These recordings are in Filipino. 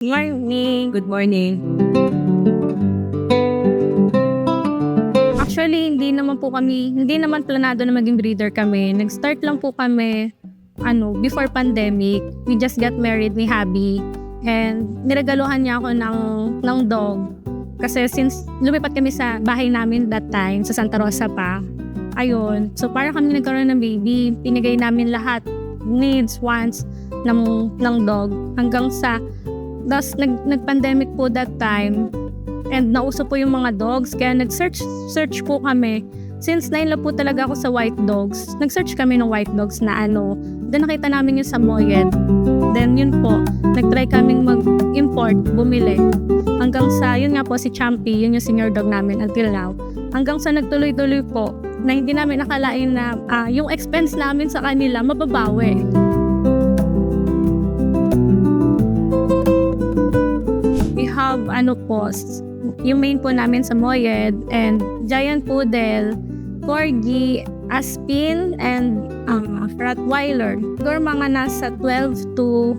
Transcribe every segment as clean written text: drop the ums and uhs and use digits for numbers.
Morning. Good morning. Actually, hindi naman planado na maging breeder kami. Nag-start lang po kami, before pandemic. We just got married ni Habi. And niregaluhan niya ako ng dog. Kasi since lumipat kami sa bahay namin that time, sa Santa Rosa pa, ayun. So para kami nagkaroon ng baby, pinigay namin lahat, needs, wants, ng dog. Hanggang sa nag-pandemic po that time and nauso po yung mga dogs kaya nag-search po kami. Since nainlove po talaga ako sa white dogs, nag-search kami ng white dogs na then nakita namin yung Samoyed. Then yun po, nag-try kaming mag-import, bumili. Hanggang sa, yun nga po si Champy, yun yung senior dog namin until now. Hanggang sa nagtuloy-tuloy po na hindi namin nakalain na yung expense namin sa kanila mababawi. Have yung main po namin Samoyed and Giant Poodle, Corgi, Aspin, and Rottweiler. Siguro mga nasa 12 to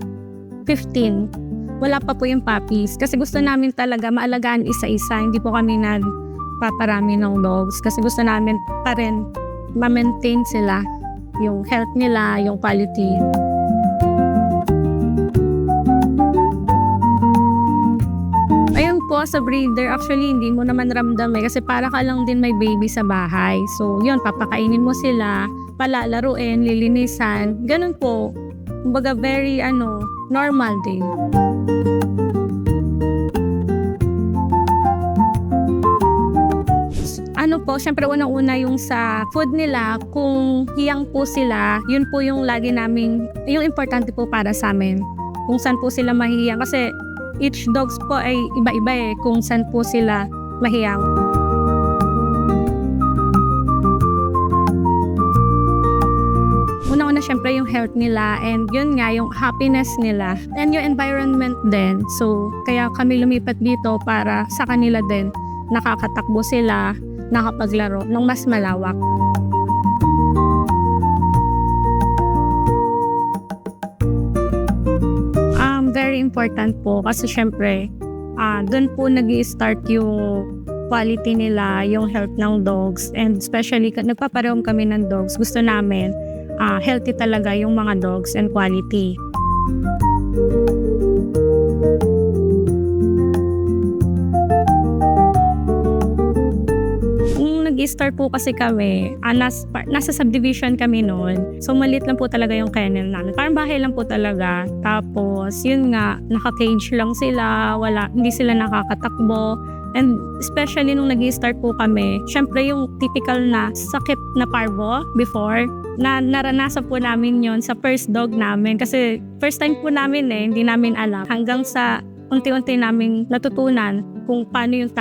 15. Wala pa po yung puppies kasi gusto namin talaga maalagaan isa-isa. Hindi po kami nagpaparami ng dogs kasi gusto namin pa rin ma-maintain sila, yung health nila, yung quality. Sa breeder, actually hindi mo naman ramdam kasi para ka lang din may baby sa bahay. So yun, papakainin mo sila, palalaruin, lilinisan, ganun po. Kumbaga very normal din. Syempre unang-una yung sa food nila, kung hiyang po sila, yun po yung lagi namin, yung importante po para sa amin. Kung saan po sila mahihiyang kasi each dogs po ay iba-iba kung saan po sila mahiyang. Una-una syempre yung health nila and yun nga yung happiness nila and yung environment din. So kaya kami lumipat dito para sa kanila din nakakatakbo sila, nakapaglaro ng mas malawak. Very important po kasi syempre doon po nag-i-start yung quality nila, yung health ng dogs, and especially nagpaparehom kami ng dogs. Gusto namin healthy talaga yung mga dogs and quality. Nag-start po kasi kami, nasa subdivision kami noon. So maliit lang po talaga yung kennel namin. Parang bahay lang po talaga. Tapos yun nga, naka-cage lang sila, hindi sila nakakatakbo. And especially nung nag-start po kami, syempre yung typical na sakit na parvo before, na naranasan po namin yon sa first dog namin. Kasi first time po namin hindi namin alam. Hanggang sa unti-unti namin natutunan kung paano yung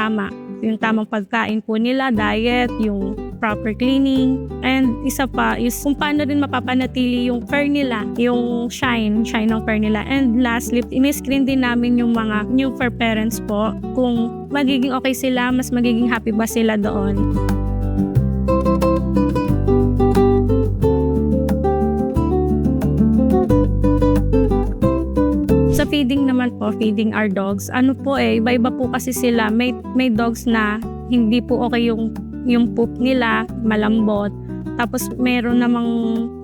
tamang pagkain po nila, diet, yung proper cleaning, and isa pa is kung paano rin mapapanatili yung fur nila, yung shine ng fur nina. And lastly, in-screen din namin yung mga new fur parents po, kung magiging okay sila, mas magiging happy ba sila doon. Sa feeding naman po, feeding our dogs, iba-iba po kasi sila. May dogs na hindi po okay yung poop nila, malambot. Tapos meron namang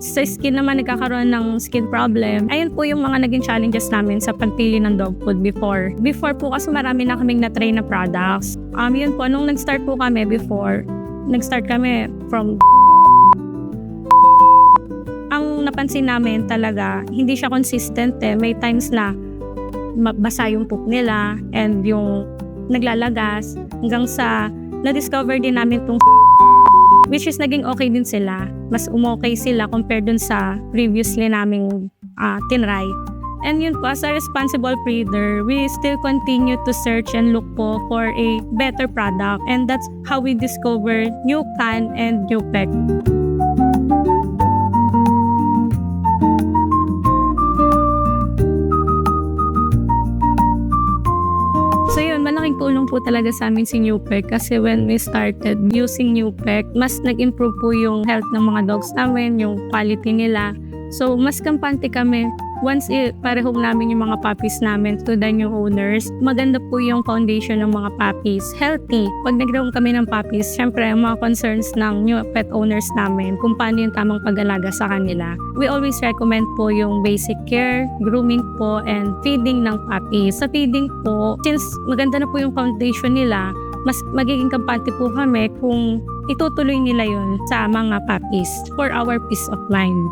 sa skin naman nagkakaroon ng skin problem. Ayun po yung mga naging challenges namin sa pagpili ng dog food before. Before po kasi marami na kaming na-try na products. Yun po, nung nag-start po kami nag-start kami from ang napansin namin talaga, hindi siya consistent May times na basa yung poop nila and yung naglalagas hanggang sa na-discover din namin itong which is naging okay din sila. Mas umokay sila compared dun sa previously naming tinry. And yun po, as a responsible breeder, we still continue to search and look po for a better product. And that's how we discover New Can and New Pet. So yun, malaking tulong po talaga sa amin si Newpec kasi when we started using Newpec, mas nag-improve po yung health ng mga dogs namin, yung quality nila. So mas kampante kami once parehong namin yung mga puppies namin to the new owners, maganda po yung foundation ng mga puppies. Healthy. Pag nag-groom kami ng puppies, syempre, ang mga concerns ng new pet owners namin, kung paano yung tamang pag-alaga sa kanila. We always recommend po yung basic care, grooming po, and feeding ng puppies. Sa feeding po, since maganda na po yung foundation nila, mas magiging kampante po kami kung itutuloy nila yun sa mga puppies for our peace of mind.